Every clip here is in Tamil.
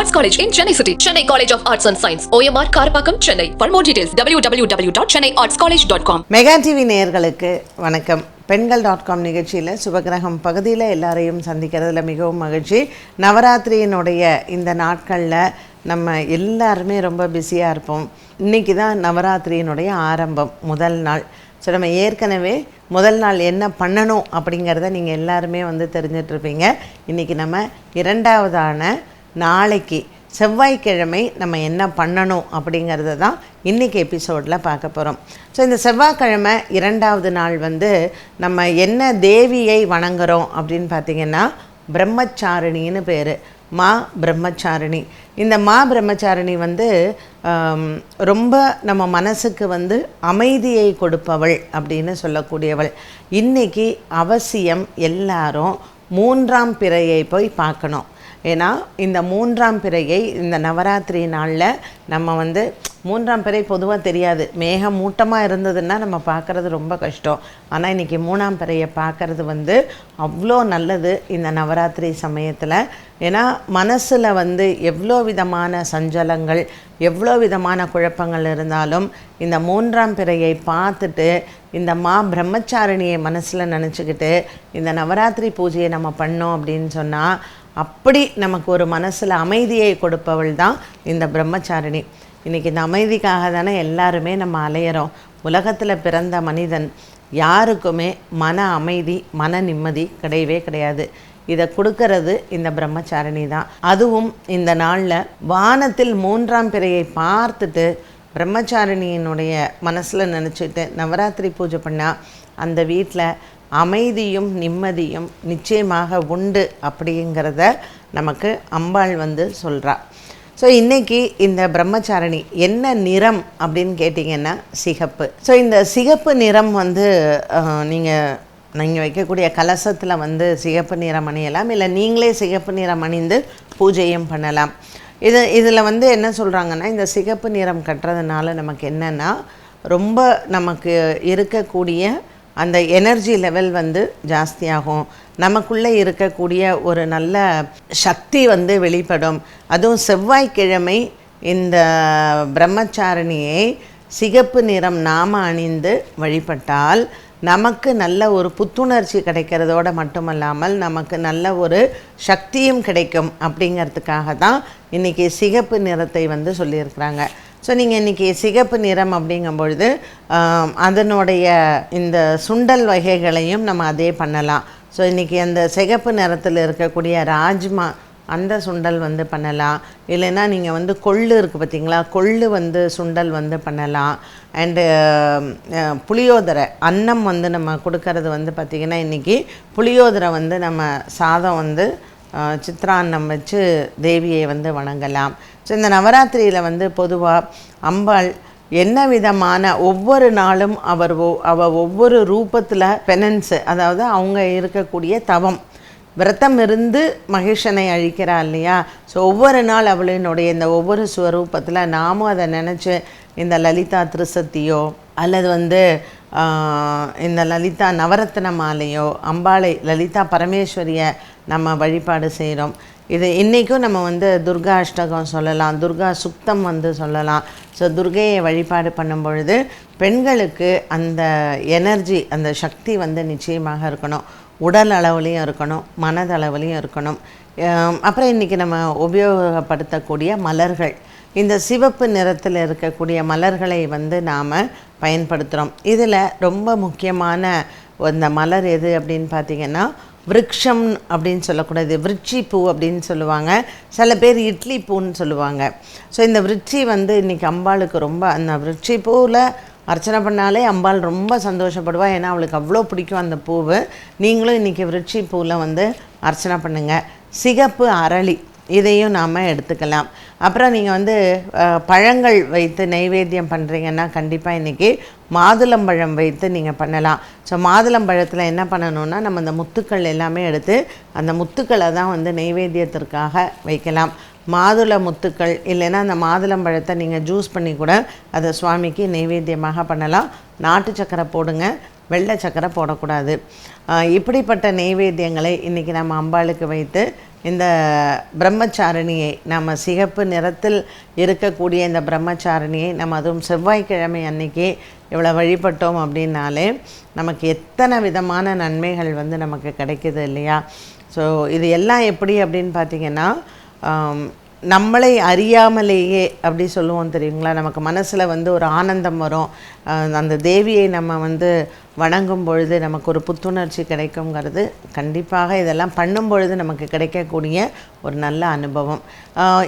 Arts College in Chennai City. Chennai College of Arts and Science. OMR Karapakam, Chennai. For more details, www.chennaiartscollege.com. Mega TV நேயர்களுக்கு வணக்கம். பெண்கள்.com நிகழ்ச்சியில் சுபகிரகம் பகுதியில் எல்லாரையும் சந்திக்கிறதுல மிகவும் மகிழ்ச்சி. நவராத்திரியினுடைய இந்த நாட்களில் நம்ம எல்லாருமே ரொம்ப பிஸியாக இருப்போம். இன்றைக்கி தான் நவராத்திரியினுடைய ஆரம்பம், முதல் நாள். ஸோ நம்ம ஏற்கனவே முதல் நாள் என்ன பண்ணணும் அப்படிங்கிறத நீங்கள் எல்லாருமே தெரிஞ்சிட்ருப்பீங்க. இன்றைக்கி நம்ம இரண்டாவதான நாளைக்கு செவ்வாய்க்கிழமை நம்ம என்ன பண்ணணும் அப்படிங்கிறத தான் இன்றைக்கி எபிசோடில் பார்க்க போகிறோம். ஸோ இந்த செவ்வாய்க்கிழமை இரண்டாவது நாள் நம்ம என்ன தேவியை வணங்குறோம் அப்படின்னு பார்த்திங்கன்னா பிரம்மச்சாரிணின்னு பேர். மா பிரம்மச்சாரிணி. இந்த மா பிரம்மச்சாரிணி ரொம்ப நம்ம மனசுக்கு அமைதியை கொடுப்பவள் அப்படின்னு சொல்லக்கூடியவள். இன்றைக்கி அவசியம் எல்லாரும் 3ஆம் பிறையை போய் பார்க்கணும். ஏன்னா இந்த 3ஆம் பிறையை இந்த நவராத்திரி நாளில் நம்ம 3ஆம் பிறை பொதுவாக தெரியாது. மேகம் மூட்டமாக இருந்ததுன்னா நம்ம பார்க்குறது ரொம்ப கஷ்டம். ஆனால் இன்றைக்கி 3ஆம் பிறையை பார்க்குறது அவ்வளோ நல்லது இந்த நவராத்திரி சமயத்தில். ஏன்னா மனசில் எவ்வளோ விதமான சஞ்சலங்கள், எவ்வளோ விதமான குழப்பங்கள் இருந்தாலும் இந்த 3ஆம் பிறையை பார்த்துட்டு இந்த மா பிரம்மச்சாரிணியை மனசில் நினச்சிக்கிட்டு இந்த நவராத்திரி பூஜையை நம்ம பண்ணோம் அப்படின்னு சொன்னால் அப்படி நமக்கு ஒரு மனசில் அமைதியை கொடுப்பவள் தான் இந்த பிரம்மச்சாரிணி. இன்றைக்கி இந்த அமைதிக்காக தானே எல்லாருமே நம்ம அலையிறோம். உலகத்தில் பிறந்த மனிதன் யாருக்குமே மன அமைதி, மன நிம்மதி கிடையவே கிடையாது. இதை கொடுக்கறது இந்த பிரம்மச்சாரிணி தான். அதுவும் இந்த நாளில் வானத்தில் 3ஆம் பிறையை பார்த்துட்டு பிரம்மச்சாரிணியினுடைய மனசில் நினச்சிட்டு நவராத்திரி பூஜை பண்ணால் அந்த வீட்டில் அமைதியும் நிம்மதியும் நிச்சயமாக உண்டு அப்படிங்கிறத நமக்கு அம்பாள் சொல்கிறா. ஸோ இன்றைக்கி இந்த பிரம்மச்சாரிணி என்ன நிறம் அப்படின்னு கேட்டிங்கன்னா சிகப்பு. ஸோ இந்த சிகப்பு நிறம் நீங்கள் வைக்கக்கூடிய கலசத்தில் சிகப்பு நிறம் அணியலாம், இல்லை நீங்களே சிகப்பு நிறம் அணிந்து பூஜையும் பண்ணலாம். இதில் என்ன சொல்கிறாங்கன்னா, இந்த சிகப்பு நிறம் கட்டுறதுனால நமக்கு என்னென்னா ரொம்ப நமக்கு இருக்கக்கூடிய அந்த எனர்ஜி லெவல் ஜாஸ்தியாகும். நமக்குள்ளே இருக்கக்கூடிய ஒரு நல்ல சக்தி வெளிப்படும். அதுவும் செவ்வாய்க்கிழமை இந்த பிரம்மச்சாரிணியை சிகப்பு நிறம் நாம அணிந்து வழிபட்டால் நமக்கு நல்ல ஒரு புத்துணர்ச்சி கிடைக்கிறதோடு மட்டுமல்லாமல் நமக்கு நல்ல ஒரு சக்தியும் கிடைக்கும். அப்படிங்கிறதுக்காக தான் இன்றைக்கி சிகப்பு நிறத்தை சொல்லியிருக்கிறாங்க. ஸோ நீங்கள் இன்றைக்கி சிகப்பு நிறம் அப்படிங்கும்பொழுது அதனுடைய இந்த சுண்டல் வகைகளையும் நம்ம அதே பண்ணலாம். ஸோ இன்றைக்கி அந்த சிகப்பு நிறத்தில் இருக்கக்கூடிய ராஜ்மா அந்த சுண்டல் பண்ணலாம். இல்லைன்னா நீங்கள் கொள்ளு இருக்குது பார்த்திங்களா, கொள்ளு சுண்டல் பண்ணலாம். அண்டு புளியோதரை அன்னம் நம்ம கொடுக்கறது பார்த்திங்கன்னா இன்றைக்கி புளியோதரை நம்ம சாதம் சித்ரான்னம் வச்சு தேவியை வணங்கலாம். ஸோ இந்த நவராத்திரியில் பொதுவாக அம்பாள் என்ன விதமான ஒவ்வொரு நாளும் அவள் ஒவ்வொரு ரூபத்தில் பெனன்ஸு, அதாவது அவங்க இருக்கக்கூடிய தவம் விரதம் இருந்து மகிஷனை அழிக்கிறா இல்லையா. ஸோ ஒவ்வொரு நாள் அவளினுடைய இந்த ஒவ்வொரு ஸ்வரூபத்தில் நாமும் அதை நினச்சி இந்த லலிதா திருசத்தியோ அல்லது இந்த லலிதா நவரத்ன மாலையோ அம்பாளை லலிதா பரமேஸ்வரியை நம்ம வழிபாடு செய்கிறோம். இது இன்றைக்கும் நம்ம துர்கா அஷ்டகம் சொல்லலாம், துர்கா சுக்தம் சொல்லலாம். ஸோ துர்கையை வழிபாடு பண்ணும் பொழுது பெண்களுக்கு அந்த எனர்ஜி, அந்த சக்தி நிச்சயமாக இருக்கணும். உடல் அளவுலேயும் இருக்கணும், மனதளவுலேயும் இருக்கணும். அப்புறம் இன்றைக்கி நம்ம உபயோகப்படுத்தக்கூடிய மலர்கள், இந்த சிவப்பு நிறத்தில் இருக்கக்கூடிய மலர்களை நாம் பயன்படுத்துகிறோம். இதில் ரொம்ப முக்கியமான இந்த மலர் எது அப்படின்னு பார்த்திங்கன்னா விருட்சம் அப்படின்னு சொல்லக்கூடாது, விருட்சி பூ அப்படின்னு சொல்லுவாங்க. சில பேர் இட்லி பூன்னு சொல்லுவாங்க. ஸோ இந்த விருட்சி இன்றைக்கி அம்பாளுக்கு ரொம்ப, அந்த விருட்சி பூவில் அர்ச்சனை பண்ணாலே அம்பாள் ரொம்ப சந்தோஷப்படுவாள். ஏன்னா அவளுக்கு அவ்வளோ பிடிக்கும் அந்த பூவு. நீங்களும் இன்றைக்கி விருட்சி பூவில் அர்ச்சனை பண்ணுங்கள். சிகப்பு அரளி இதையும் நாம் எடுத்துக்கலாம். அப்புறம் நீங்கள் பழங்கள் வைத்து நைவேத்தியம் பண்ணுறீங்கன்னா கண்டிப்பாக இன்றைக்கி மாதுளம்பழம் வைத்து நீங்கள் பண்ணலாம். ஸோ மாதுளம்பழத்தில் என்ன பண்ணணுன்னா நம்ம இந்த முத்துக்கள் எல்லாமே எடுத்து அந்த முத்துக்களை தான் நைவேத்தியத்திற்காக வைக்கலாம். மாதுளை முத்துக்கள் இல்லைன்னா அந்த மாதுளம்பழத்தை நீங்கள் ஜூஸ் பண்ணி கூட அதை சுவாமிக்கு நைவேத்தியமாக பண்ணலாம். நாட்டு சக்கரை போடுங்க, வெள்ளை சக்கரை போடக்கூடாது. இப்படிப்பட்ட நெய்வேத்தியங்களை இன்றைக்கி நம்ம அம்பாளுக்கு வைத்து இந்த பிரம்மச்சாரணியை நம்ம சிகப்பு நிறத்தில் இருக்கக்கூடிய இந்த பிரம்மச்சாரணியை நம்ம அதுவும் செவ்வாய்க்கிழமை அன்னைக்கு இவ்வளோ வழிபட்டோம் அப்படின்னாலே நமக்கு எத்தனை விதமான நன்மைகள் வந்து நமக்கு கிடைக்குது இல்லையா? ஸோ இது எல்லாம் எப்படி அப்படின்னு பார்த்திங்கன்னா, நம்மளை அறியாமலேயே அப்படி சொல்லுவோம் தெரியுங்களா, நமக்கு மனசில் வந்து ஒரு ஆனந்தம் வரும். அந்த தேவியை நம்ம வந்து வணங்கும் பொழுது நமக்கு ஒரு புத்துணர்ச்சி கிடைக்குங்கிறது கண்டிப்பாக இதெல்லாம் பண்ணும் பொழுது நமக்கு கிடைக்கக்கூடிய ஒரு நல்ல அனுபவம்.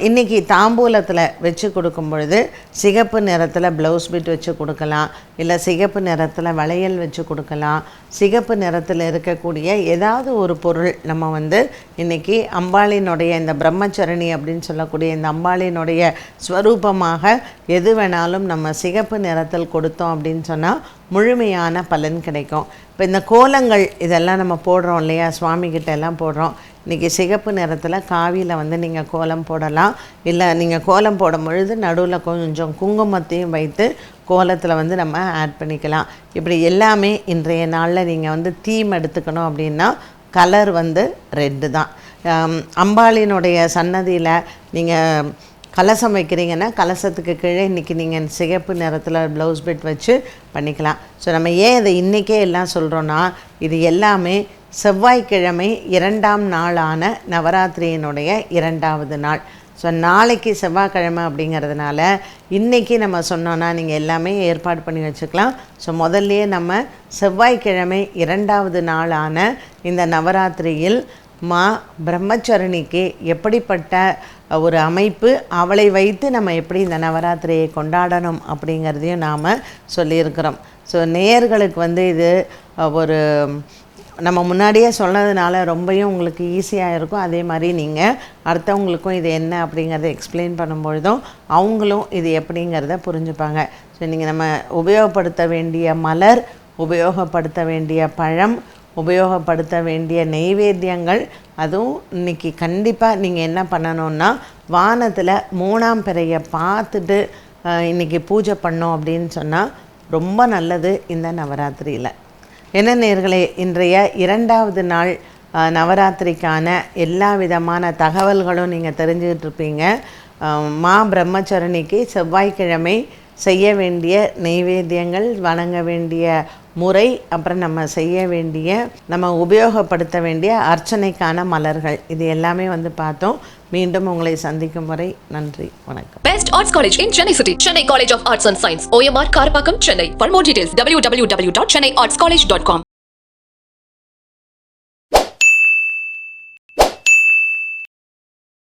இன்றைக்கி தாம்பூலத்தில் வச்சு கொடுக்கும் பொழுது சிகப்பு நிறத்தில் ப்ளவுஸ் பீட் வச்சு கொடுக்கலாம், இல்லை சிகப்பு நிறத்தில் வளையல் வச்சு கொடுக்கலாம். சிகப்பு நிறத்தில் இருக்கக்கூடிய ஏதாவது ஒரு பொருள் நம்ம வந்து இன்றைக்கி அம்பாளினுடைய இந்த பிரம்மச்சரணி அப்படின்னு சொல்லக்கூடிய இந்த அம்பாளினுடைய ஸ்வரூபமாக எது வேணாலும் நம்ம சிகப்பு நிறத்தில் கொடுத்தோம் அப்படின்னு சொன்னால் முழுமையான பலன் கிடைக்கும். இப்போ இந்த கோலங்கள் இதெல்லாம் நம்ம போடுறோம் இல்லையா, சுவாமிகிட்ட எல்லாம் போடுறோம். இன்றைக்கி சிகப்பு நிறத்தில் காவியில் வந்து நீங்கள் கோலம் போடலாம். இல்லை நீங்கள் கோலம் போடும் பொழுது நடுவில் கொஞ்சம் குங்குமத்தையும் வைத்து கோலத்தில் வந்து நம்ம ஆட் பண்ணிக்கலாம். இப்படி எல்லாமே இன்றைய நாளில் நீங்கள் வந்து தீம் எடுத்துக்கணும் அப்படின்னா கலர் வந்து ரெட்டு தான். அம்பாளினுடைய சன்னதியில் நீங்கள் கலசம் வைக்கிறீங்கன்னா கலசத்துக்கு கீழே இன்றைக்கி நீங்கள் சிகப்பு நிறத்தில் ப்ளவுஸ் பிட் வச்சு பண்ணிக்கலாம். ஸோ நம்ம ஏன் இதை இன்றைக்கே எல்லாம் சொல்கிறோன்னா, இது எல்லாமே செவ்வாய்க்கிழமை 2ஆம் நாளான நவராத்திரியினுடைய 2வது நாள். ஸோ நாளைக்கு செவ்வாய்க்கிழமை அப்படிங்கிறதுனால இன்றைக்கி நம்ம சொன்னோன்னா நீங்கள் எல்லாமே ஏற்பாடு பண்ணி வச்சுக்கலாம். ஸோ முதல்லையே நம்ம செவ்வாய்க்கிழமை 2வது நாளான இந்த நவராத்திரியில் மா பிரம்மச்சரணிக்கு எப்படிப்பட்ட ஒரு அமைப்பு, அவளை வைத்து நம்ம எப்படி இந்த நவராத்திரியை கொண்டாடணும் அப்படிங்கிறதையும் நாம் சொல்லியிருக்கிறோம். ஸோ நேயர்களுக்கு வந்து இது ஒரு நம்ம முன்னாடியே சொன்னதுனால ரொம்பவும் உங்களுக்கு ஈஸியாக இருக்கும். அதே மாதிரி நீங்கள் அடுத்தவங்களுக்கும் இது என்ன அப்படிங்கிறத எக்ஸ்பிளைன் பண்ணும்பொழுதும் அவங்களும் இது எப்படிங்கிறத புரிஞ்சுப்பாங்க. ஸோ நீங்கள் நம்ம உபயோகப்படுத்த வேண்டிய மலர், உபயோகப்படுத்த வேண்டிய பழம், உபயோகப்படுத்த வேண்டிய நெய்வேத்தியங்கள், அதுவும் இன்றைக்கி கண்டிப்பாக நீங்கள் என்ன பண்ணணுன்னா வானத்தில் 3ஆம் பிறையை பார்த்துட்டு இன்றைக்கி பூஜை பண்ணோம் அப்படின்னு சொன்னால் ரொம்ப நல்லது இந்த நவராத்திரியில். என்ன நேயர்களே, இன்றைய 2வது நாள் நவராத்திரிக்கான எல்லா விதமான தகவல்களும் நீங்கள் தெரிஞ்சுக்கிட்டு இருப்பீங்க. மா பிரம்மச்சரணிக்கு செவ்வாய்க்கிழமை செய்ய வேண்டிய நெய்வேத்தியங்கள், வணங்க வேண்டிய முறை, அப்புறம் நம்ம செய்ய வேண்டிய, நம்ம உபயோகப்படுத்த வேண்டிய அர்ச்சனைக்கான மலர்கள், இது எல்லாமே வந்து பார்த்தோம். மீண்டும் உங்களை சந்திக்கும் வரை நன்றி, வணக்கம். Best Arts College in Chennai City. Chennai College of Arts and Science. OMR Karpakkam, Chennai. For more details, www.chennaiartscollege.com.